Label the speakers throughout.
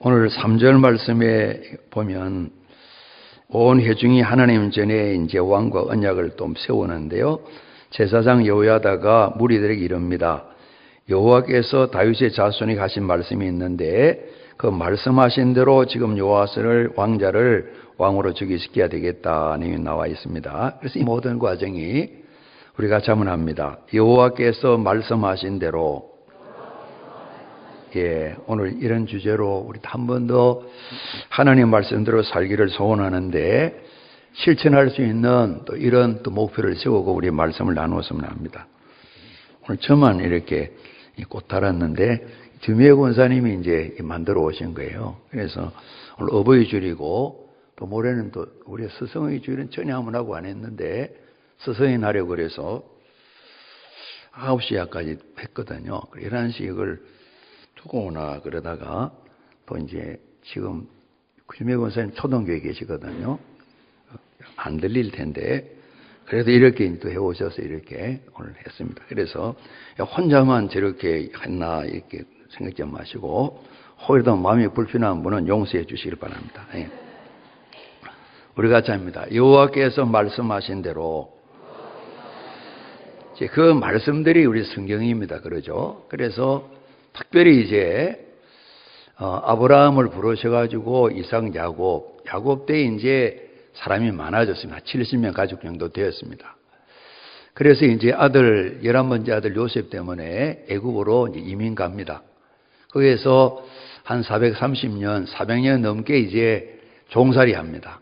Speaker 1: 오늘 3절 말씀에 보면 온 회중이 하나님 전에 이제 왕과 언약을 또 세우는데요. 제사장 여호야다가 무리들에게 이릅니다. 여호와께서 다윗의 자손이 하신 말씀이 있는데 그 말씀하신 대로 지금 요아스를 왕자를 왕으로 즉위시켜야 되겠다 내용이 나와 있습니다. 그래서 이 모든 과정이 우리가 자문합니다. 여호와께서 말씀하신 대로 오늘 이런 주제로 우리 한 번 더 하나님 말씀대로 살기를 소원하는데 실천할 수 있는 또 이런 또 목표를 세우고 우리 말씀을 나누었으면 합니다. 오늘 저만 이렇게 꽃 달았는데 주미애 권사님이 이제 만들어 오신 거예요. 그래서 오늘 어버이 줄이고 또 모레는 또 우리 스승의 줄은 전혀 한번 하고 안 했는데 스승의 날이라고 그래서 9시까지 했거든요. 11시를 두고 오나 그러다가 또 이제 지금 주미애 권사님 초등교회 계시거든요. 안 들릴 텐데 그래도 이렇게 또 해오셔서 이렇게 오늘 했습니다. 그래서 혼자만 저렇게 했나 이렇게 생각지 마시고 혹여라도 마음이 불편한 분은 용서해 주시길 바랍니다. 우리 같이 합니다. 여호와께서 말씀하신 대로 그 말씀들이 우리 성경입니다. 그러죠? 그래서 특별히 이제 아브라함을 부르셔가지고 이삭 야곱 때 이제 사람이 많아졌습니다. 70명 가족 정도 되었습니다. 그래서 이제 11번째 아들 요셉 때문에 애굽으로 이제 이민 갑니다. 거기에서 한 400년 넘게 이제 종살이 합니다.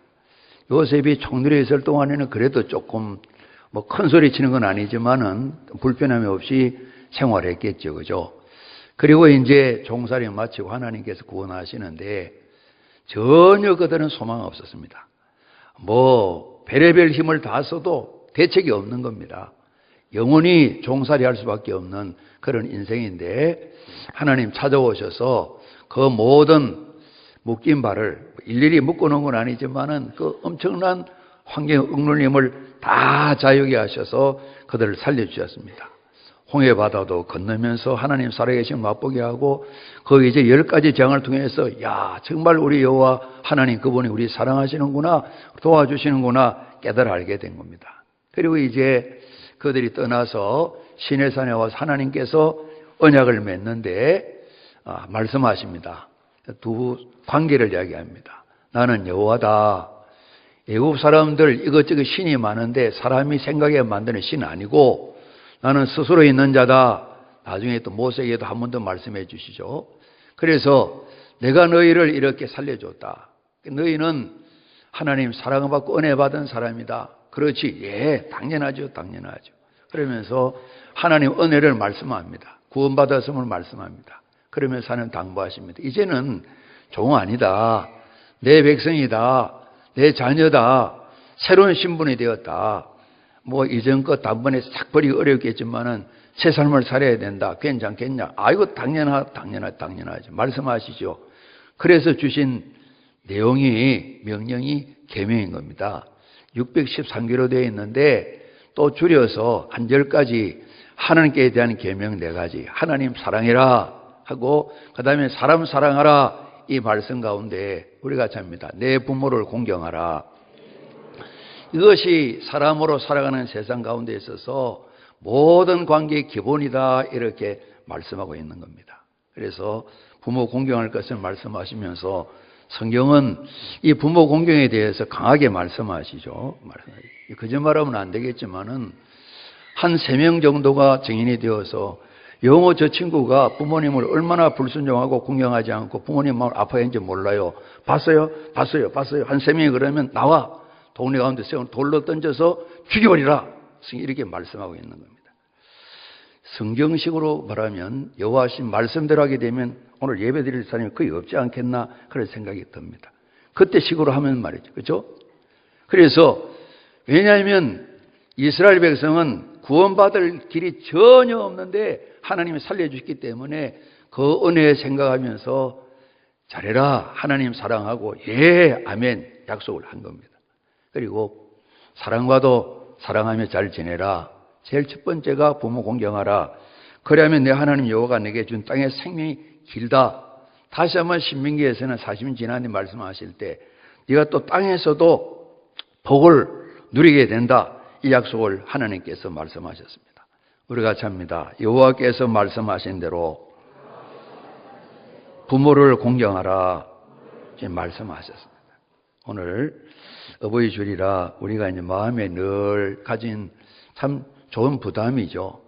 Speaker 1: 요셉이 총리에 있을 동안에는 그래도 조금 큰 소리 치는 건 아니지만은 불편함이 없이 생활했겠죠. 그죠? 그리고 이제 종살이 마치고 하나님께서 구원하시는데 전혀 그들은 소망 없었습니다. 별의별 힘을 다 써도 대책이 없는 겁니다. 영원히 종살이 할 수밖에 없는 그런 인생인데 하나님 찾아오셔서 그 모든 묶인 발을 일일이 묶어놓은 건 아니지만은 그 엄청난 환경 억눌림을 다 자유게 하셔서 그들을 살려주셨습니다. 홍해 바다도 건너면서 하나님 살아계신 맛보게 하고 거기 이제 10가지 재앙을 통해서 정말 우리 여호와 하나님 그분이 우리 사랑하시는구나 도와주시는구나 깨달아 알게 된 겁니다. 그리고 이제 그들이 떠나서 시내산에 와서 하나님께서 언약을 맺는데 말씀하십니다. 두 관계를 이야기합니다. 나는 여호와다. 애굽 사람들 이것저것 신이 많은데 사람이 생각에 만드는 신은 아니고 나는 스스로 있는 자다. 나중에 또 모세에게도 한 번 더 말씀해 주시죠. 그래서 내가 너희를 이렇게 살려줬다. 너희는 하나님 사랑받고 은혜 받은 사람이다. 그렇지. 당연하죠. 그러면서 하나님 은혜를 말씀합니다. 구원받았음을 말씀합니다. 그러면서 하나님 당부하십니다. 이제는 종 아니다. 내 백성이다. 내 자녀다. 새로운 신분이 되었다. 이전 것 단번에 싹 버리기 어렵겠지만은 새 삶을 살아야 된다. 괜찮겠냐? 이거 당연하죠. 말씀하시죠. 그래서 주신 내용이 명령이 계명인 겁니다. 613개로 되어 있는데 또 줄여서 한 10가지 하나님께 대한 계명 4가지. 하나님 사랑해라 하고 그다음에 사람 사랑하라 이 말씀 가운데 우리가 합니다. 내 부모를 공경하라. 이것이 사람으로 살아가는 세상 가운데 있어서 모든 관계의 기본이다 이렇게 말씀하고 있는 겁니다. 그래서 부모 공경할 것을 말씀하시면서 성경은 이 부모 공경에 대해서 강하게 말씀하시죠. 거짓말하면 안 되겠지만은 한 3명 정도가 증인이 되어서 영어 저 친구가 부모님을 얼마나 불순종하고 공경하지 않고 부모님 마음을 아파했는지 몰라요. 봤어요. 한 3명이 그러면 나와. 동네 가운데 세운 돌로 던져서 죽여버리라. 이렇게 말씀하고 있는 겁니다. 성경식으로 말하면 여호와신 말씀대로 하게 되면 오늘 예배 드릴 사람이 거의 없지 않겠나 그런 생각이 듭니다. 그때 식으로 하면 말이죠. 그렇죠? 그래서 왜냐하면 이스라엘 백성은 구원받을 길이 전혀 없는데 하나님이 살려주셨기 때문에 그 은혜 생각하면서 잘해라. 하나님 사랑하고 아멘 약속을 한 겁니다. 그리고 사랑과도 사랑하며 잘 지내라. 제일 첫 번째가 부모 공경하라. 그래야면 내 하나님 여호와가 내게 준 땅의 생명이 길다. 다시 한번 신명기에서는 40년 지난 뒤 말씀하실 때 네가 또 땅에서도 복을 누리게 된다. 이 약속을 하나님께서 말씀하셨습니다. 우리가 참니다. 여호와께서 말씀하신 대로 부모를 공경하라. 지금 말씀하셨습니다. 오늘 어버이 주일이라 우리가 이제 마음에 늘 가진 참 좋은 부담이죠.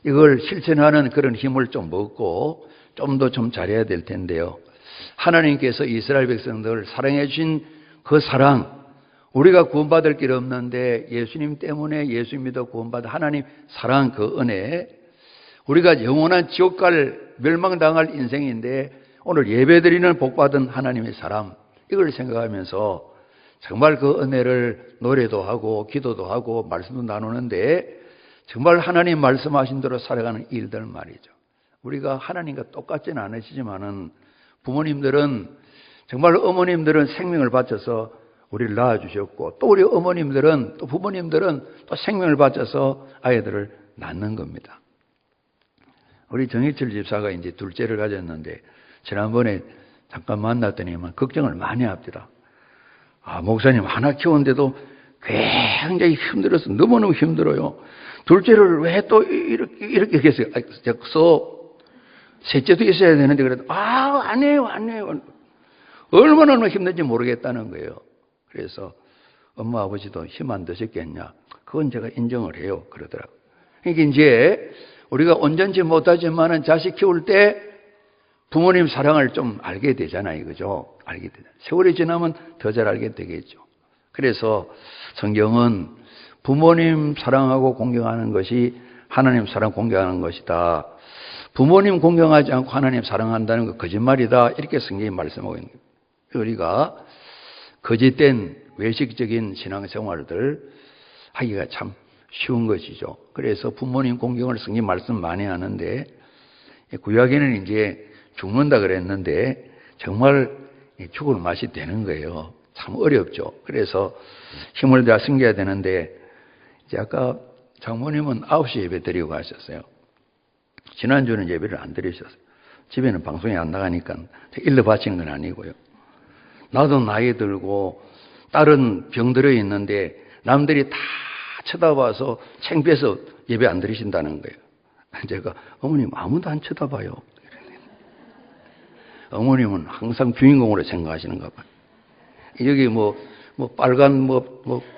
Speaker 1: 이걸 실천하는 그런 힘을 좀 얻고 좀 더 좀 잘해야 될 텐데요. 하나님께서 이스라엘 백성들을 사랑해 주신 그 사랑, 우리가 구원받을 길 없는데 예수님 때문에 예수 믿어 구원받은 하나님 사랑 그 은혜, 우리가 영원한 지옥 갈 멸망당할 인생인데 오늘 예배드리는 복받은 하나님의 사람, 이걸 생각하면서 정말 그 은혜를 노래도 하고 기도도 하고 말씀도 나누는데 정말 하나님 말씀하신 대로 살아가는 일들 말이죠. 우리가 하나님과 똑같지는 않으시지만은 부모님들은 정말 어머님들은 생명을 바쳐서 우리를 낳아주셨고 또 우리 어머님들은 또 부모님들은 또 생명을 바쳐서 아이들을 낳는 겁니다. 우리 정희철 집사가 이제 둘째를 가졌는데 지난번에 잠깐 만났더니만 걱정을 많이 합니다. 목사님 하나 키우는데도 굉장히 힘들어서 너무너무 힘들어요. 둘째를 왜 또 이렇게 했어요? 셋째도 있어야 되는데 그래도 안 해요. 얼마나 힘든지 모르겠다는 거예요. 그래서 엄마 아버지도 힘 안 드셨겠냐? 그건 제가 인정을 해요. 그러더라고요. 그러니까 이제 우리가 온전치 못하지만은 자식 키울 때 부모님 사랑을 좀 알게 되잖아요. 그죠? 알게 되잖아요. 세월이 지나면 더 잘 알게 되겠죠. 그래서 성경은 부모님 사랑하고 공경하는 것이 하나님 사랑 공경하는 것이다. 부모님 공경하지 않고 하나님 사랑한다는 거 거짓말이다. 이렇게 성경이 말씀하고 있는 거예요. 우리가 거짓된 외식적인 신앙생활들 하기가 참 쉬운 것이죠. 그래서 부모님 공경을 성경이 말씀 많이 하는데 구약에는 이제 죽는다 그랬는데 정말 죽을 맛이 되는 거예요. 참 어렵죠. 그래서 힘을 다 숨겨야 되는데 이제 아까 장모님은 9시 예배 드리고 가셨어요. 지난주는 예배를 안 드리셨어요. 집에는 방송이 안 나가니까 일러 바치는 건 아니고요. 나도 나이 들고 딸은 병들어 있는데 남들이 다 쳐다봐서 창피해서 예배 안 드리신다는 거예요. 제가 어머님 아무도 안 쳐다봐요. 어머님은 항상 주인공으로 생각하시는가 봐요. 여기 빨간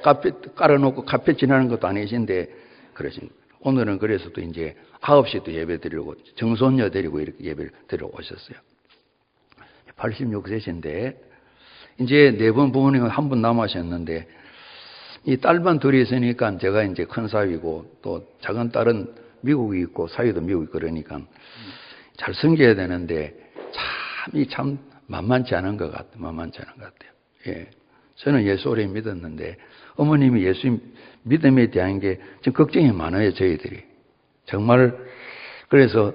Speaker 1: 카펫 깔아놓고 카펫 지나는 것도 아니신데 그러신 거예요. 오늘은 그래서 또 이제 9시도 예배 드리고 정손녀 데리고 이렇게 예배를 드리러 오셨어요. 86세신데 이제 4분 부모님은 한 분 남으셨는데 이 딸만 둘이 있으니까 제가 이제 큰 사위고 또 작은 딸은 미국에 있고 사위도 미국에 있고 그러니까 잘 섬겨야 되는데 참 만만치 않은 것 같아요. 예. 저는 예수 오래 믿었는데 어머님이 예수 믿음에 대한 게 좀 걱정이 많아요, 저희들이. 정말 그래서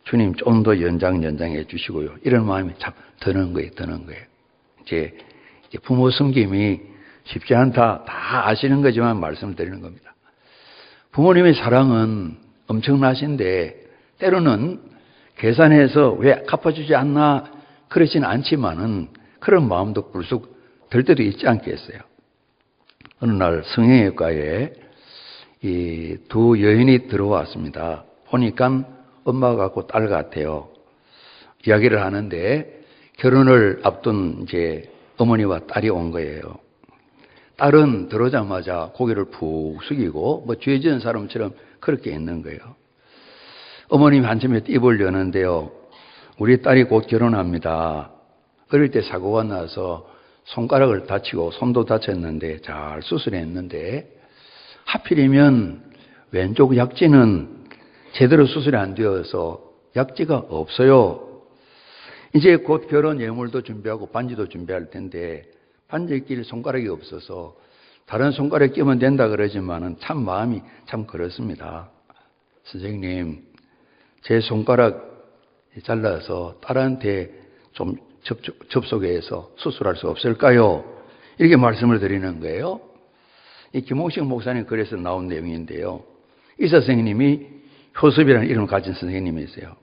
Speaker 1: 주님 좀 더 연장해 주시고요. 이런 마음이 참 드는 거예요. 이제 부모 섬김이 쉽지 않다. 다 아시는 거지만 말씀드리는 겁니다. 부모님의 사랑은 엄청나신데 때로는 계산해서 왜 갚아주지 않나 그러진 않지만은 그런 마음도 불쑥 들 때도 있지 않겠어요. 어느 날 성형외과에 이 두 여인이 들어왔습니다. 보니까 엄마 같고 딸 같아요. 이야기를 하는데 결혼을 앞둔 이제 어머니와 딸이 온 거예요. 딸은 들어오자마자 고개를 푹 숙이고 죄지은 사람처럼 그렇게 있는 거예요. 어머님이 한참에 입을 여는데요. 우리 딸이 곧 결혼합니다. 어릴 때 사고가 나서 손가락을 다치고 손도 다쳤는데 잘 수술했는데 하필이면 왼쪽 약지는 제대로 수술이 안 되어서 약지가 없어요. 이제 곧 결혼 예물도 준비하고 반지도 준비할 텐데 반지에 낄 손가락이 없어서 다른 손가락에 끼면 된다 그러지만은 참 마음이 참 그렇습니다. 선생님, 제 손가락 잘라서 딸한테 좀 접속해서 수술할 수 없을까요? 이렇게 말씀을 드리는 거예요. 이 김홍식 목사님 글에서 나온 내용인데요. 이 선생님이 효섭이라는 이름을 가진 선생님이세요.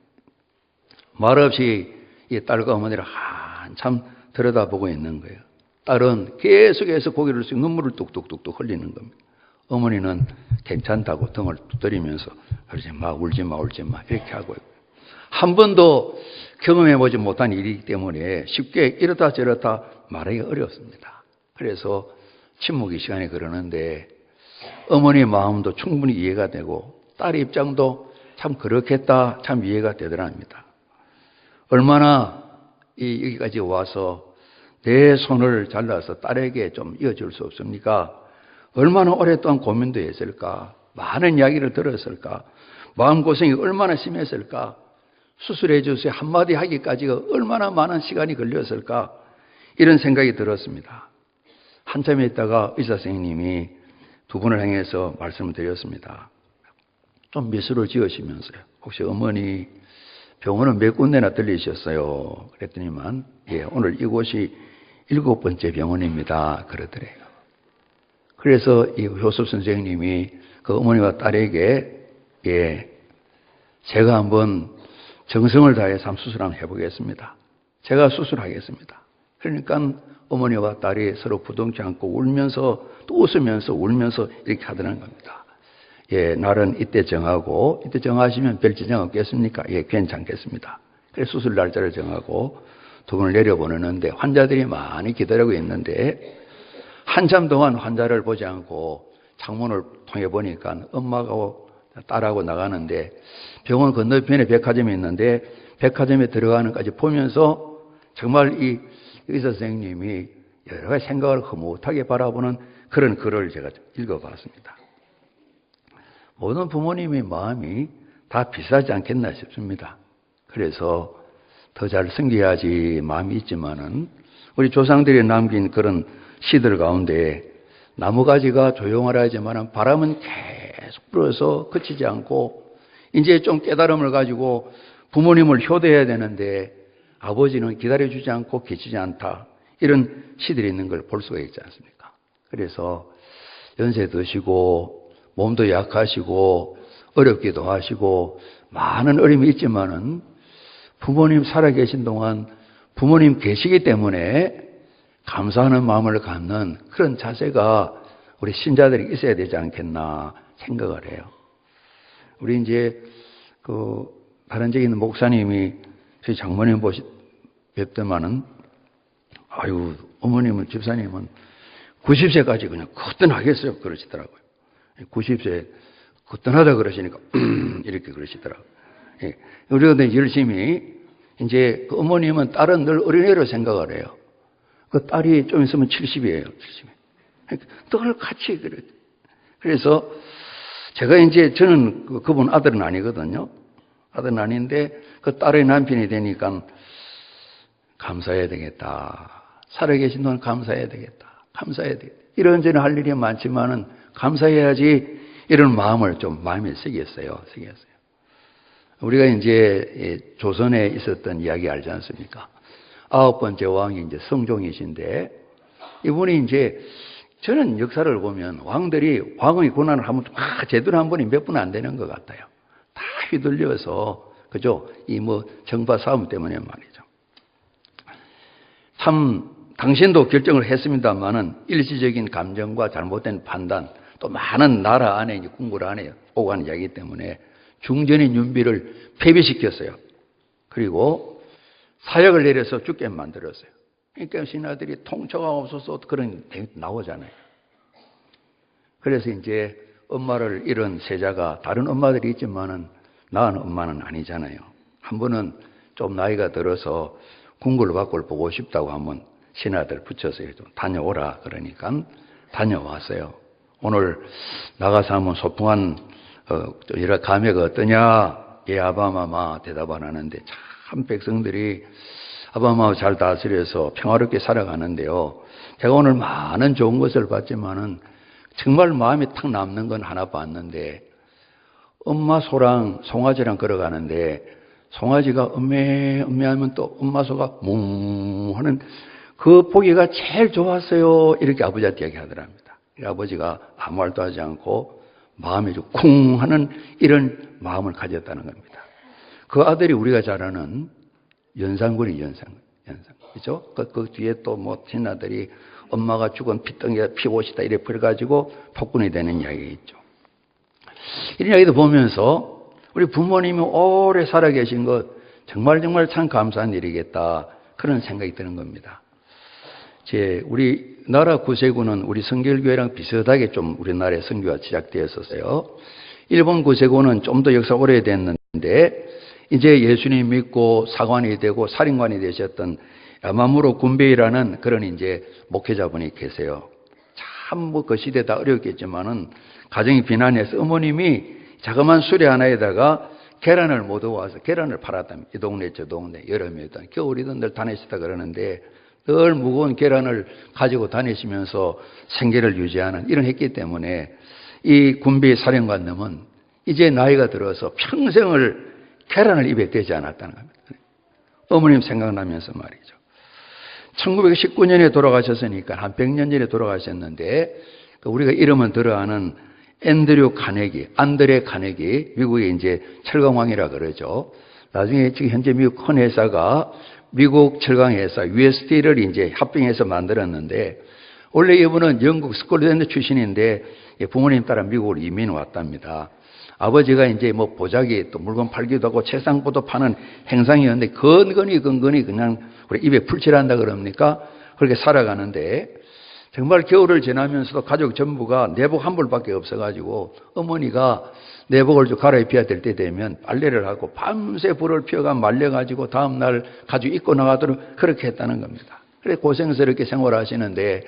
Speaker 1: 말없이 이 딸과 어머니를 한참 들여다보고 있는 거예요. 딸은 계속해서 고개를 숙이고 눈물을 뚝뚝뚝뚝 흘리는 겁니다. 어머니는 괜찮다고 등을 두드리면서 그러지 마, 울지 마, 울지 마 이렇게 하고 있고요. 한 번도 경험해보지 못한 일이기 때문에 쉽게 이렇다 저렇다 말하기 어렵습니다. 그래서 침묵의 시간이 그러는데 어머니 마음도 충분히 이해가 되고 딸의 입장도 참 그렇겠다 참 이해가 되더랍니다. 얼마나 여기까지 와서 내 손을 잘라서 딸에게 좀 이어줄 수 없습니까? 얼마나 오랫동안 고민도 했을까? 많은 이야기를 들었을까? 마음고생이 얼마나 심했을까? 수술해 주세요 한마디 하기까지가 얼마나 많은 시간이 걸렸을까? 이런 생각이 들었습니다. 한참 있다가 의사 선생님이 두 분을 향해서 말씀을 드렸습니다. 좀 미소를 지으시면서요. 혹시 어머니 병원은 몇 군데나 들리셨어요? 그랬더니만 예, 오늘 이곳이 7번째 병원입니다. 그러더래요. 그래서 이 효섭 선생님이 그 어머니와 딸에게 예, 제가 한번 정성을 다해서 한번 수술 한번 해보겠습니다. 제가 수술하겠습니다. 그러니까 어머니와 딸이 서로 부둥치 않고 울면서 또 웃으면서 울면서 이렇게 하더라는 겁니다. 예, 날은 이때 정하고 이때 정하시면 별 지장 없겠습니까? 예, 괜찮겠습니다. 그래서 수술 날짜를 정하고 두 분을 내려보내는데 환자들이 많이 기다리고 있는데 한참 동안 환자를 보지 않고 창문을 통해 보니까 엄마하고 딸하고 나가는데 병원 건너편에 백화점이 있는데 백화점에 들어가는까지 보면서 정말 이 의사 선생님이 여러 가지 생각을 흐뭇하게 바라보는 그런 글을 제가 읽어봤습니다. 모든 부모님의 마음이 다 비슷하지 않겠나 싶습니다. 그래서 더 잘 섬겨야지 마음이 있지만은 우리 조상들이 남긴 그런 시들 가운데 나무가지가 조용하라 하지만 바람은 계속 불어서 그치지 않고 이제 좀 깨달음을 가지고 부모님을 효도해야 되는데 아버지는 기다려주지 않고 계시지 않다. 이런 시들이 있는 걸 볼 수가 있지 않습니까? 그래서 연세 드시고 몸도 약하시고 어렵기도 하시고 많은 어려움이 있지만은 부모님 살아계신 동안 부모님 계시기 때문에 감사하는 마음을 갖는 그런 자세가 우리 신자들이 있어야 되지 않겠나 생각을 해요. 우리 이제 다른 지에 있는 목사님이 저희 장모님 뵙더만은 아유 어머님은 집사님은 90세까지 그냥 거뜬하겠어요 그러시더라고요. 90세 거뜬하다 그러시니까 이렇게 그러시더라고요. 예. 우리가 열심히 이제 그 어머님은 딸은 늘 어린애로 생각을 해요. 그 딸이 좀 있으면 70이에요. 70. 늘 같이 그래. 그래서 제가 이제 저는 그분 아들은 아니거든요. 아들은 아닌데 그 딸의 남편이 되니까 감사해야 되겠다. 살아계신 동안 감사해야 되겠다. 감사해야 되겠다. 이런저런 할 일이 많지만은 감사해야지 이런 마음을 좀 마음에 새겼어요. 우리가 이제 조선에 있었던 이야기 알지 않습니까? 9번째 왕이 이제 성종이신데 이분이 이제 저는 역사를 보면 왕들이 왕의 고난을 하면 제대로 한 번이 몇 분 안 되는 것 같아요. 다 휘둘려서 그죠? 이 정파 싸움 때문에 말이죠. 참 당신도 결정을 했습니다만은 일시적인 감정과 잘못된 판단 또 많은 나라 안에 궁궐 안에 오가는 이야기 때문에 중전의 윤비를 폐비시켰어요. 그리고 사역을 내려서 죽게 만들었어요. 그러니까 신하들이 통처가 없어서 그런 게 나오잖아요. 그래서 이제 엄마를 잃은 세자가 다른 엄마들이 있지만은 낳은 엄마는 아니잖아요. 한 번은 좀 나이가 들어서 궁궐 밖을 보고 싶다고 한번 신하들 붙여서 좀 다녀오라 그러니까 다녀왔어요. 오늘 나가서 한번 소풍한 여러 감회가 어떠냐? 예, 아바마마 대답 안 하는데 참 백성들이 아바마마 잘 다스려서 평화롭게 살아가는데요. 제가 오늘 많은 좋은 것을 봤지만은 정말 마음에 탁 남는 건 하나 봤는데 엄마 소랑 송아지랑 걸어가는데 송아지가 음메하면 또 엄마 소가 뭉 하는 그 보기가 제일 좋았어요. 이렇게 아버지한테 얘기하더랍니다. 아버지가 아무 말도 하지 않고 마음이 좀 쿵 하는 이런 마음을 가졌다는 겁니다. 그 아들이 우리가 잘 아는 연산군이 연산군. 그죠? 그 뒤에 또 뭐 신하들이 엄마가 죽은 피덩이가 피옷이다 이래 버려가지고 폭군이 되는 이야기가 있죠. 이런 이야기도 보면서 우리 부모님이 오래 살아 계신 것 정말 참 감사한 일이겠다. 그런 생각이 드는 겁니다. 우리 나라 구세군은 우리 성결교회랑 비슷하게 좀 우리나라의 선교가 시작되었었어요. 일본 구세군은 좀 더 역사 오래됐는데 이제 예수님 믿고 사관이 되고 사령관이 되셨던 야마무로 군베이라는 그런 이제 목회자분이 계세요. 참 뭐 그 시대 다 어렵겠지만은 가정이 비난해서 어머님이 자그마한 수레 하나에다가 계란을 못 와서 계란을 팔았답니다. 이 동네 저 동네 여름이든 겨울이든 늘 다니시다 그러는데 늘 무거운 계란을 가지고 다니시면서 생계를 유지하는 이런 했기 때문에 이 군비 사령관님은 이제 나이가 들어서 평생을 계란을 입에 대지 않았다는 겁니다. 어머님 생각나면서 말이죠. 1919년에 돌아가셨으니까 한 100년 전에 돌아가셨는데 우리가 이름은 들어아는 안드레 카네기, 미국의 이제 철강왕이라 그러죠. 나중에 지금 현재 미국 큰 회사가 미국 철강회사 USD를 이제 합병해서 만들었는데 원래 이분은 영국 스콜랜드 출신인데 부모님 따라 미국으로 이민 왔답니다. 아버지가 이제 뭐 보자기 또 물건 팔기도 하고 채상보도 파는 행상이었는데 근근히 그냥 우리 입에 풀칠한다 그럽니까? 그렇게 살아가는데 정말 겨울을 지나면서도 가족 전부가 내복 한 벌밖에 없어가지고 어머니가 내복을 좀 갈아입혀야 될 때 되면 빨래를 하고 밤새 불을 피워가 말려가지고 다음날 가지고 입고 나가도록 그렇게 했다는 겁니다. 그래 고생스럽게 생활하시는데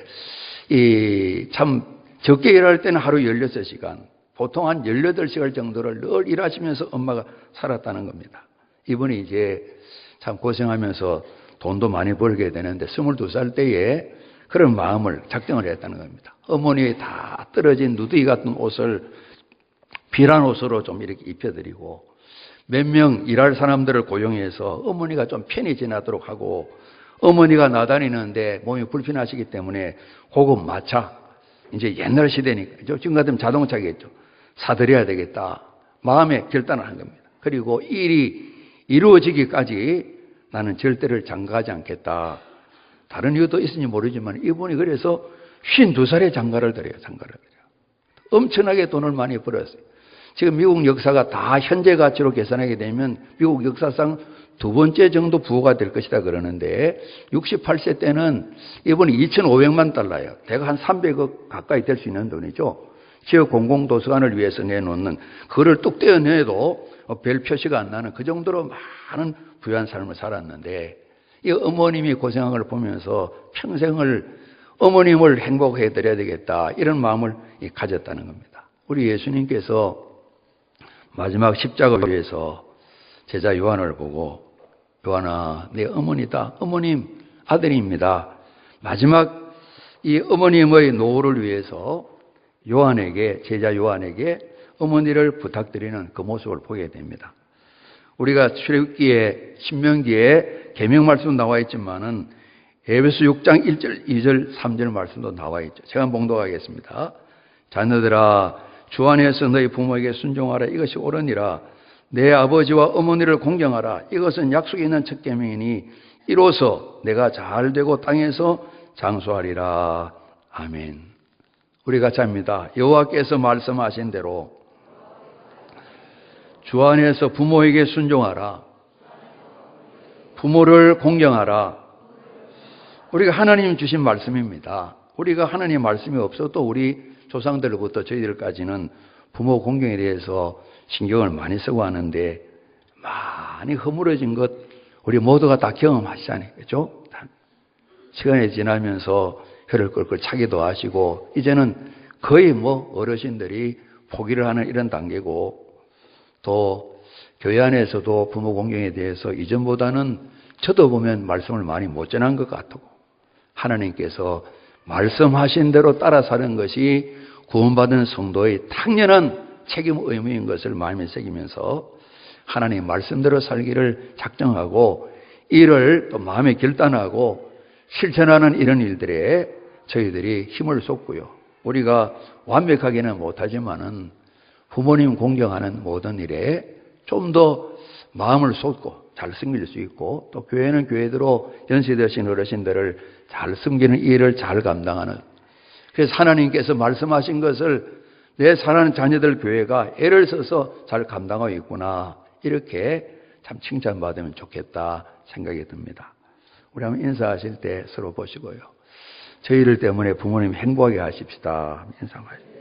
Speaker 1: 참 적게 일할 때는 하루 16시간 보통 한 18시간 정도를 늘 일하시면서 엄마가 살았다는 겁니다. 이분이 이제 참 고생하면서 돈도 많이 벌게 되는데 22살 때에 그런 마음을 작정을 했다는 겁니다. 어머니의 다 떨어진 누더기 같은 옷을 비란 옷으로 좀 이렇게 입혀드리고 몇 명 일할 사람들을 고용해서 어머니가 좀 편히 지나도록 하고 어머니가 나다니는데 몸이 불편하시기 때문에 고급 마차 이제 옛날 시대니까 지금 같으면 자동차겠죠. 사드려야 되겠다. 마음에 결단을 한 겁니다. 그리고 일이 이루어지기까지 나는 절대를 장가하지 않겠다. 다른 이유도 있을지 모르지만 이분이 그래서 52살에 장가를 드려요. 엄청나게 돈을 많이 벌었어요. 지금 미국 역사가 다 현재 가치로 계산하게 되면 미국 역사상 두 번째 정도 부호가 될 것이다 그러는데 68세 때는 이분이 2,500만 달러예요. 대략 한 300억 가까이 될 수 있는 돈이죠. 지역 공공도서관을 위해서 내놓는 그거를 뚝 떼어내도 별 표시가 안 나는 그 정도로 많은 부유한 삶을 살았는데 이 어머님이 고생한 걸 보면서 평생을 어머님을 행복해 드려야 되겠다 이런 마음을 가졌다는 겁니다. 우리 예수님께서 마지막 십자가 위에서 제자 요한을 보고 요한아 내 어머니다. 어머님 아들입니다. 마지막 이 어머님의 노후를 위해서 제자 요한에게 어머니를 부탁드리는 그 모습을 보게 됩니다. 우리가 출애굽기에 신명기에 계명 말씀도 나와 있지만은 에베소 6장 1절, 2절, 3절 말씀도 나와 있죠. 제가 봉독하겠습니다. 자녀들아 주 안에서 너희 부모에게 순종하라. 이것이 옳으니라. 내 아버지와 어머니를 공경하라. 이것은 약속이 있는 첫 계명이니 이로써 내가 잘 되고 땅에서 장수하리라. 아멘. 우리 같이 합니다. 여호와께서 말씀하신 대로 주 안에서 부모에게 순종하라. 부모를 공경하라. 우리가 하나님 주신 말씀입니다. 우리가 하나님 말씀이 없어도 우리 조상들로부터 저희들까지는 부모 공경에 대해서 신경을 많이 쓰고 하는데 많이 허물어진 것 우리 모두가 다 경험하시잖아요. 그렇죠? 시간이 지나면서 혀를 끌끌 차기도 하시고 이제는 거의 뭐 어르신들이 포기를 하는 이런 단계고 또 교회 안에서도 부모 공경에 대해서 이전보다는 저도 보면 말씀을 많이 못 전한 것 같고 하나님께서 말씀하신 대로 따라 사는 것이 구원받은 성도의 당연한 책임 의무인 것을 마음에 새기면서 하나님 말씀대로 살기를 작정하고 이를 또 마음에 결단하고 실천하는 이런 일들에 저희들이 힘을 쏟고요. 우리가 완벽하게는 못하지만은 부모님 공경하는 모든 일에 좀 더 마음을 쏟고 잘 섬길 수 있고 또 교회는 교회대로 연세드신 어르신들을 잘 섬기는 일을 잘 감당하는, 그래서 하나님께서 말씀하신 것을 내 사랑하는 자녀들 교회가 애를 써서 잘 감당하고 있구나, 이렇게 참 칭찬받으면 좋겠다 생각이 듭니다. 우리 한번 인사하실 때 서로 보시고요. 저희들 때문에 부모님 행복하게 하십시다. 인사하십시다.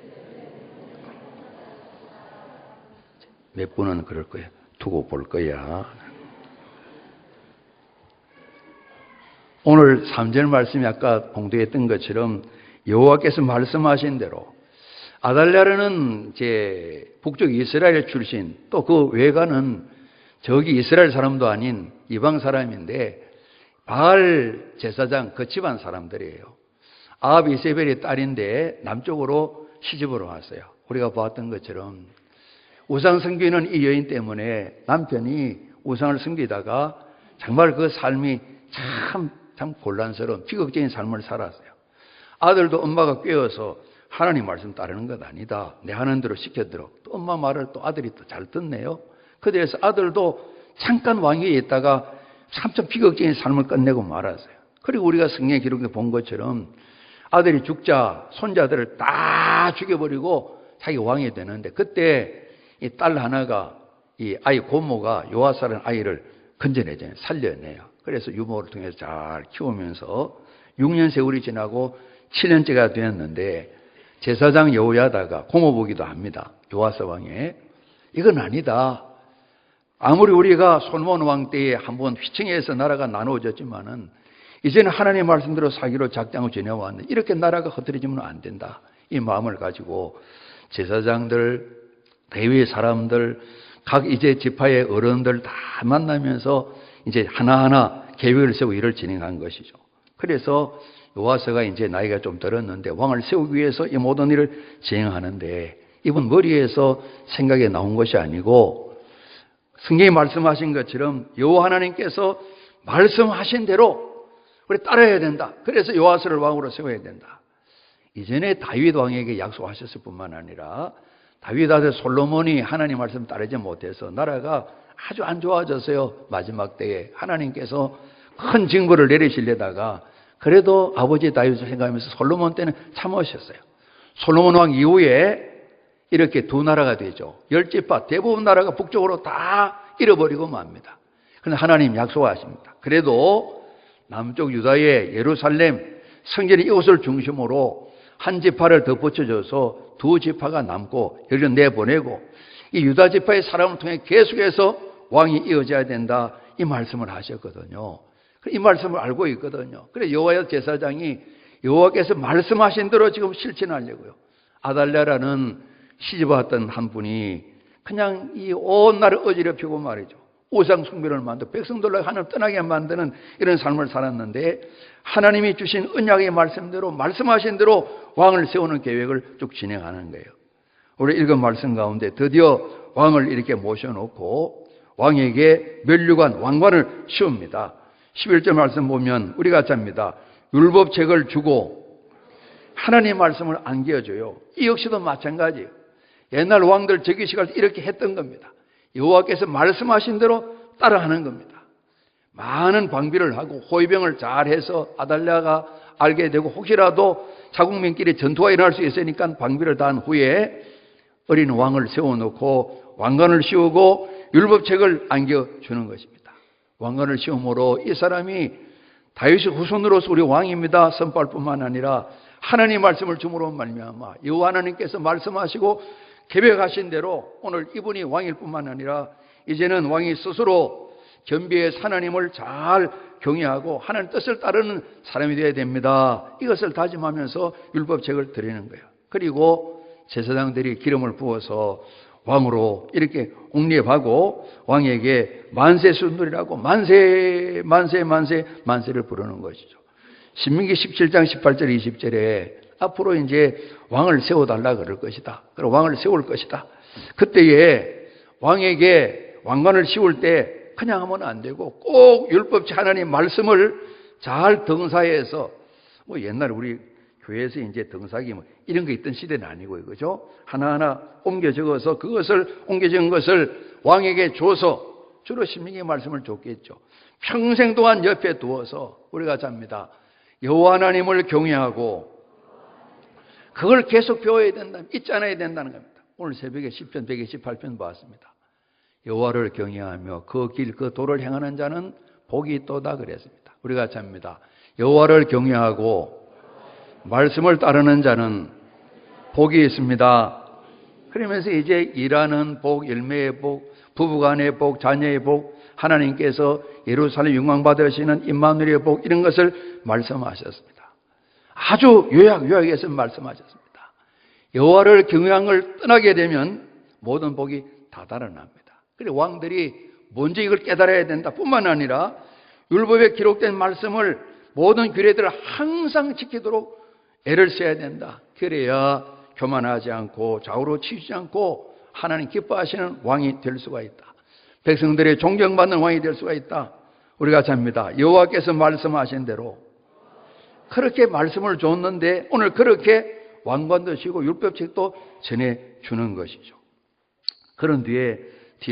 Speaker 1: 몇 분은 그럴 거야. 두고 볼 거야. 오늘 3절 말씀이 아까 공부했던 것처럼 여호와께서 말씀하신 대로 아달랴르는 이제 북쪽 이스라엘 출신, 또 그 외가는 저기 이스라엘 사람도 아닌 이방 사람인데 바알 제사장 그 집안 사람들이에요. 아합 이세벨의 딸인데 남쪽으로 시집으로 왔어요. 우리가 보았던 것처럼 우상 섬기는 이 여인 때문에 남편이 우상을 섬기다가 정말 그 삶이 참 곤란스러운 비극적인 삶을 살았어요. 아들도 엄마가 꾀어서 하나님 말씀 따르는 것 아니다, 내 하는 대로 시켜도록, 또 엄마 말을 또 아들이 또 잘 듣네요. 그래서 아들도 잠깐 왕위에 있다가 참 비극적인 삶을 끝내고 말았어요. 그리고 우리가 성경 기록에 본 것처럼 아들이 죽자 손자들을 다 죽여버리고 자기 왕이 되는데, 그때 이 딸 하나가 이 아이 고모가 요아사라는 아이를 건져내잖아요. 살려내요. 그래서 유모를 통해서 잘 키우면서 6년 세월이 지나고 7년째가 되었는데 제사장 여호야다가 고모 보기도 합니다. 요아사 왕에 이건 아니다. 아무리 우리가 솔몬 왕 때에 한번 휘청해서 나라가 나누어졌지만은 이제는 하나님의 말씀대로 사기로 작정을 지내왔는데 이렇게 나라가 흩어지면 안 된다, 이 마음을 가지고 제사장들, 대외 사람들, 각 이제 지파의 어른들 다 만나면서 이제 하나하나 계획을 세우고 일을 진행한 것이죠. 그래서 요아스가 이제 나이가 좀 들었는데 왕을 세우기 위해서 이 모든 일을 진행하는데 이분 머리에서 생각이 나온 것이 아니고 성경이 말씀하신 것처럼 여호와 하나님께서 말씀하신 대로 우리 따라야 된다. 그래서 요아스를 왕으로 세워야 된다. 이전에 다윗 왕에게 약속하셨을 뿐만 아니라 다윗 아들 솔로몬이 하나님 말씀 따르지 못해서 나라가 아주 안 좋아졌어요. 마지막 때에 하나님께서 큰 징벌을 내리시려다가 그래도 아버지 다윗을 생각하면서 솔로몬 때는 참으셨어요. 솔로몬 왕 이후에 이렇게 두 나라가 되죠. 10지파 대부분 나라가 북쪽으로 다 잃어버리고 맙니다. 그런데 하나님 약속하십니다. 그래도 남쪽 유다의 예루살렘 성전 이곳을 중심으로 한 지파를 더 붙여줘서 두 지파가 남고 여기를 내보내고 이 유다 지파의 사람을 통해 계속해서 왕이 이어져야 된다, 이 말씀을 하셨거든요. 이 말씀을 알고 있거든요. 그래서 여호와 제사장이 여호와께서 말씀하신 대로 지금 실천하려고요. 아달랴라는 시집왔던 한 분이 그냥 이 온 나라를 어지럽히고 말이죠. 우상 숭배를 만들고 백성들로 하나님 떠나게 만드는 이런 삶을 살았는데 하나님이 주신 언약의 말씀대로 말씀하신 대로 왕을 세우는 계획을 쭉 진행하는 거예요. 우리 읽은 말씀 가운데 드디어 왕을 이렇게 모셔놓고 왕에게 면류관 왕관을 씌웁니다. 11절 말씀 보면 우리가 잡니다. 율법책을 주고 하나님의 말씀을 안겨줘요. 이 역시도 마찬가지예요. 옛날 왕들 즉위식을 이렇게 했던 겁니다. 여호와께서 말씀하신 대로 따라하는 겁니다. 많은 방비를 하고 호위병을 잘해서 아달랴가 알게 되고 혹시라도 자국민끼리 전투가 일어날 수 있으니까 방비를 다한 후에 어린 왕을 세워놓고 왕관을 씌우고 율법책을 안겨주는 것입니다. 왕관을 씌움으로 이 사람이 다윗의 후손으로서 우리 왕입니다 선포할 뿐만 아니라 하나님 말씀을 줌으로 말미암아 여호와 하나님께서 말씀하시고 계획하신 대로 오늘 이분이 왕일 뿐만 아니라 이제는 왕이 스스로 겸비해서 하나님을 잘 경외하고 하나님 뜻을 따르는 사람이 되어야 됩니다. 이것을 다짐하면서 율법책을 드리는 거예요. 그리고 제사장들이 기름을 부어서 왕으로 이렇게 옹립하고 왕에게 만세 순돌이라고 만세 만세 만세 만세를 부르는 것이죠. 신명기 17장 18절 20절에 앞으로 이제 왕을 세워달라 그럴 것이다. 그리고 왕을 세울 것이다. 그때에 왕에게 왕관을 씌울 때 그냥 하면 안 되고 꼭 율법책 하나님 말씀을 잘 등사해서 뭐 옛날에 우리 교회에서 이제 등사기 뭐 이런 거 있던 시대는 아니고 그죠? 하나하나 옮겨 적어서 그것을 옮겨 적은 것을 왕에게 줘서 주로 신명기 말씀을 줬겠죠. 평생 동안 옆에 두어서 우리가 잡니다. 여호와 하나님을 경외하고 그걸 계속 배워야 된다, 잊지 않아야 된다는 겁니다. 오늘 새벽에 시편 128편 보았습니다. 여호와를 경외하며 그 길, 그 도를 행하는 자는 복이 있도다 그랬습니다. 우리가 잡니다. 여호와를 경외하고 말씀을 따르는 자는 복이 있습니다. 그러면서 이제 일하는 복, 열매의 복, 부부간의 복, 자녀의 복, 하나님께서 예루살렘 영광 받으시는 임마누엘의 복, 이런 것을 말씀하셨습니다. 아주 요약해서 말씀하셨습니다. 여호와를 경외한 걸 떠나게 되면 모든 복이 다 달아납니다. 그리고 왕들이 먼저 이걸 깨달아야 된다 뿐만 아니라 율법에 기록된 말씀을 모든 규례들을 항상 지키도록 애를 써야 된다. 그래야 교만하지 않고 좌우로 치우지 않고 하나님 기뻐하시는 왕이 될 수가 있다. 백성들의 존경받는 왕이 될 수가 있다. 우리가 잡니다. 여호와께서 말씀하신 대로 그렇게 말씀을 줬는데 오늘 그렇게 왕관도 주고 율법책도 전해주는 것이죠. 그런 뒤에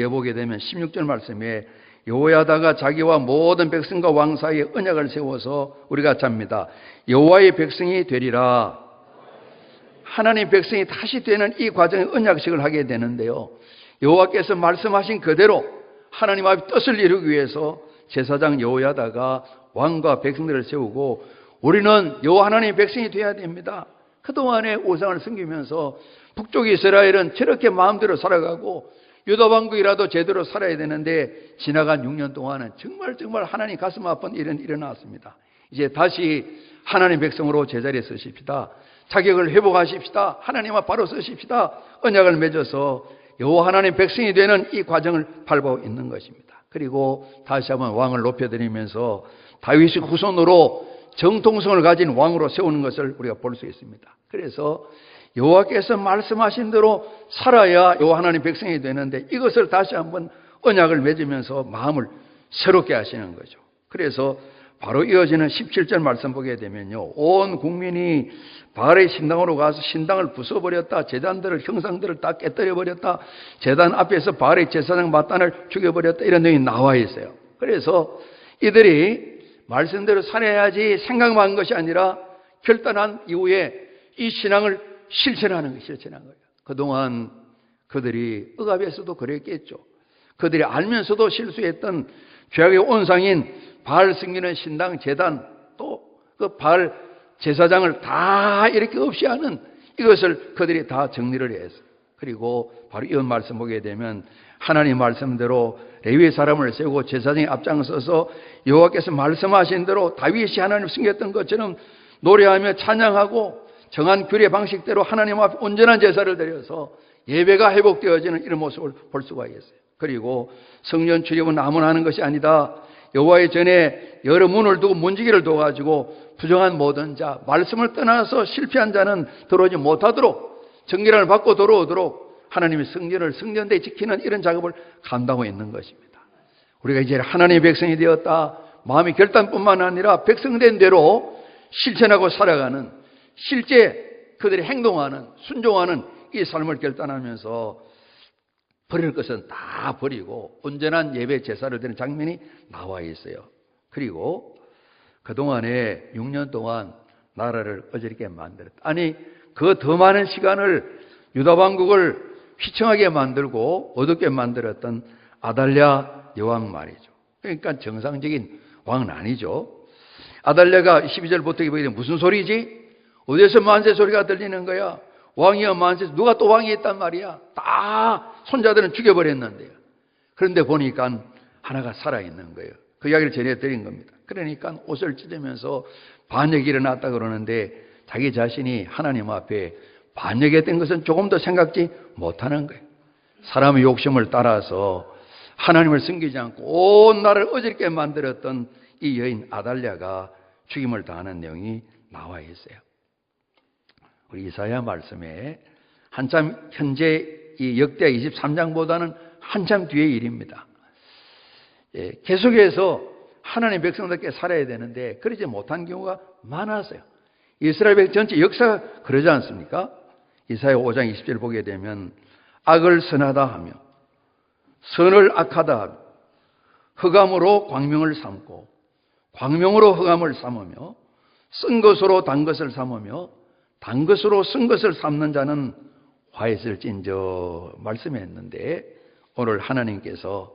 Speaker 1: 보게 되면 16절 말씀에 여호야다가 자기와 모든 백성과 왕 사이에 언약을 세워서 우리가 잡니다. 여호와의 백성이 되리라. 하나님 백성이 다시 되는 이 과정에 언약식을 하게 되는데요. 여호와께서 말씀하신 그대로 하나님 앞에 뜻을 이루기 위해서 제사장 여호야다가 왕과 백성들을 세우고 우리는 여호와 하나님의 백성이 되어야 됩니다. 그동안에 우상을 섬기면서 북쪽 이스라엘은 저렇게 마음대로 살아가고 유다 왕국이라도 제대로 살아야 되는데 지나간 6년 동안은 정말 하나님 가슴 아픈 일은 일어났습니다. 이제 다시 하나님 백성으로 제자리에 서십시다. 자격을 회복하십시다. 하나님 앞 바로 서십시다. 언약을 맺어서 여호와 하나님 백성이 되는 이 과정을 밟고 있는 것입니다. 그리고 다시 한번 왕을 높여드리면서 다윗의 후손으로 정통성을 가진 왕으로 세우는 것을 우리가 볼 수 있습니다. 그래서 여호와께서 말씀하신 대로 살아야 여호와 하나님 백성이 되는데 이것을 다시 한번 언약을 맺으면서 마음을 새롭게 하시는 거죠. 그래서 바로 이어지는 17절 말씀 보게 되면요, 온 국민이 바알의 신당으로 가서 신당을 부숴버렸다. 제단들을, 형상들을 다 깨뜨려버렸다. 제단 앞에서 바알의 제사장 마단을 죽여버렸다. 이런 내용이 나와 있어요. 그래서 이들이 말씀대로 살아야지 생각만 한 것이 아니라 결단한 이후에 이 신앙을 실천하는 거예요. 그동안 그들이 억압에서도 그랬겠죠. 그들이 알면서도 실수했던 죄악의 온상인 바알 섬기는 신당, 제단, 또 그 바알 제사장을 다 이렇게 없이 하는 이것을 그들이 다 정리를 했어요. 그리고 바로 이 말씀 보게 되면 하나님 말씀대로 레위의 사람을 세우고 제사장이 앞장서서 여호와께서 말씀하신 대로 다윗이 하나님을 섬겼던 것처럼 노래하며 찬양하고 정한 규례 방식대로 하나님 앞에 온전한 제사를 드려서 예배가 회복되어지는 이런 모습을 볼 수가 있어요. 그리고 성전 출입은 아무나 하는 것이 아니다. 여호와의 전에 여러 문을 두고 문지기를 둬가지고 부정한 모든 자, 말씀을 떠나서 실패한 자는 들어오지 못하도록 정결함을 받고 들어오도록 하나님의 성전을 성전대에 지키는 이런 작업을 감당하고 있는 것입니다. 우리가 이제 하나님의 백성이 되었다. 마음의 결단뿐만 아니라 백성된 대로 실천하고 살아가는, 실제 그들이 행동하는, 순종하는 이 삶을 결단하면서 버릴 것은 다 버리고 온전한 예배 제사를 드리는 장면이 나와 있어요. 그리고 그동안에 6년 동안 나라를 어지럽게 만들었다. 아니, 그 더 많은 시간을 유다 왕국을 휘청하게 만들고 어둡게 만들었던 아달랴 여왕 말이죠. 그러니까 정상적인 왕은 아니죠. 아달랴가 12절부터 보게 되면 무슨 소리지? 어디서 만세 소리가 들리는 거야? 왕이야 만세, 누가 또 왕이 있단 말이야? 다 손자들은 죽여버렸는데요. 그런데 보니까 하나가 살아있는 거예요. 그 이야기를 전해드린 겁니다. 그러니까 옷을 찢으면서 반역이 일어났다 그러는데 자기 자신이 하나님 앞에 반역했던 것은 조금도 생각지 못하는 거예요. 사람의 욕심을 따라서 하나님을 섬기지 않고 온 나라를 어지럽게 만들었던 이 여인 아달랴가 죽임을 당하는 내용이 나와 있어요. 우리 이사야 말씀에 한참 현재 이 역대 23장보다는 한참 뒤의 일입니다. 계속해서 하나님의 백성답게 살아야 되는데 그러지 못한 경우가 많았어요. 이스라엘 백성 전체 역사가 그러지 않습니까? 이사야 5장 20절 보게 되면 악을 선하다 하며 선을 악하다 하며 흑암으로 광명을 삼고 광명으로 흑암을 삼으며 쓴 것으로 단 것을 삼으며 단 것으로 쓴 것을 삼는 자는 화했을진저 말씀했는데, 오늘 하나님께서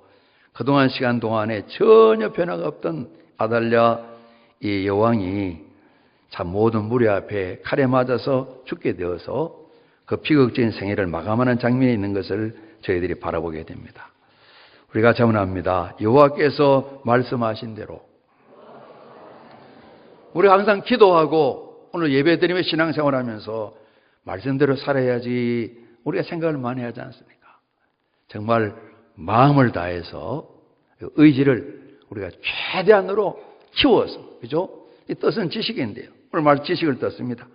Speaker 1: 그동안 시간 동안에 전혀 변화가 없던 아달랴 이 여왕이 참 모든 무리 앞에 칼에 맞아서 죽게 되어서 그 비극적인 생애를 마감하는 장면이 있는 것을 저희들이 바라보게 됩니다. 우리가 자문합니다. 여호와께서 말씀하신 대로 우리가 항상 기도하고 오늘 예배드리며 신앙생활하면서 말씀대로 살아야지 우리가 생각을 많이 하지 않습니까? 정말 마음을 다해서 의지를 우리가 최대한으로 키워서, 그죠? 이 뜻은 지식인데요. 오늘 말 지식을 떴습니다.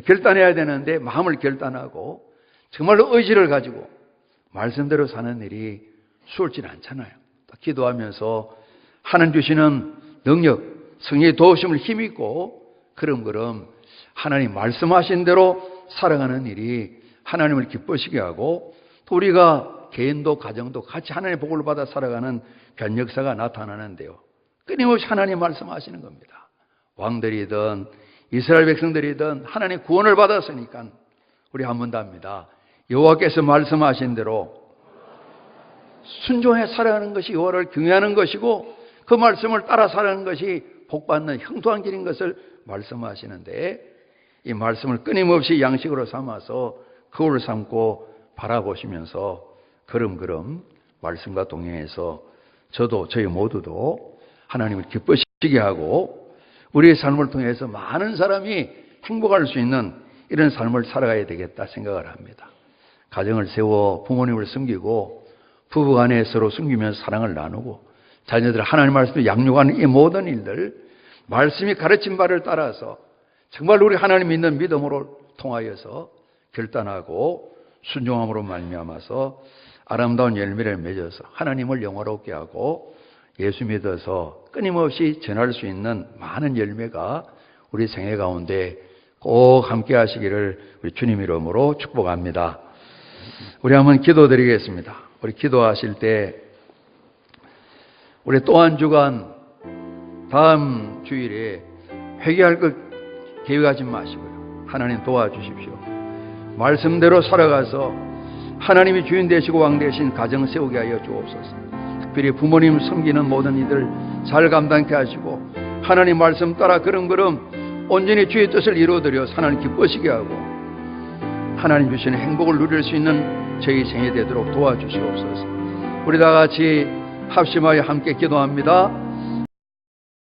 Speaker 1: 결단해야 되는데 마음을 결단하고 정말로 의지를 가지고 말씀대로 사는 일이 수월치 않잖아요. 기도하면서 하나님 주시는 능력, 성령의 도우심을 힘입고 그럼 하나님 말씀하신 대로 살아가는 일이 하나님을 기쁘시게 하고, 또 우리가 개인도 가정도 같이 하나님의 복을 받아 살아가는 변역사가 나타나는데요. 끊임없이 하나님 말씀하시는 겁니다. 왕들이든 이스라엘 백성들이든 하나님 구원을 받았으니까 우리 한 번 더 합니다. 여호와께서 말씀하신 대로 순종해 살아가는 것이 여호와를 경외하는 것이고, 그 말씀을 따라 살아가는 것이 복받는 형통한 길인 것을 말씀하시는데, 이 말씀을 끊임없이 양식으로 삼아서 그걸 삼고 바라보시면서 걸음걸음 말씀과 동행해서 저도 저희 모두도 하나님을 기쁘시게 하고 우리의 삶을 통해서 많은 사람이 행복할 수 있는 이런 삶을 살아가야 되겠다 생각을 합니다. 가정을 세워 부모님을 섬기고 부부간에 서로 섬기면서 사랑을 나누고 자녀들 하나님 말씀을 양육하는 이 모든 일들, 말씀이 가르친 바를 따라서 정말 우리 하나님 믿는 믿음으로 통하여서 결단하고 순종함으로 말미암아서 아름다운 열매를 맺어서 하나님을 영화롭게 하고 예수 믿어서 끊임없이 전할 수 있는 많은 열매가 우리 생애 가운데 꼭 함께 하시기를 우리 주님 이름으로 축복합니다. 우리 한번 기도드리겠습니다. 우리 기도하실 때 우리 또 한 주간 다음 주일에 회개할 것 계획하지 마시고요. 하나님 도와주십시오. 말씀대로 살아가서 하나님이 주인 되시고 왕 되신 가정 세우게 하여 주옵소서. 특별히 부모님 섬기는 모든 이들 잘 감당케 하시고 하나님 말씀 따라 걸음걸음 온전히 주의 뜻을 이루어드려 하나님 기쁘시게 하고 하나님 주시는 행복을 누릴 수 있는 저희 생이 되도록 도와주시옵소서. 우리 다 같이 합심하여 함께 기도합니다.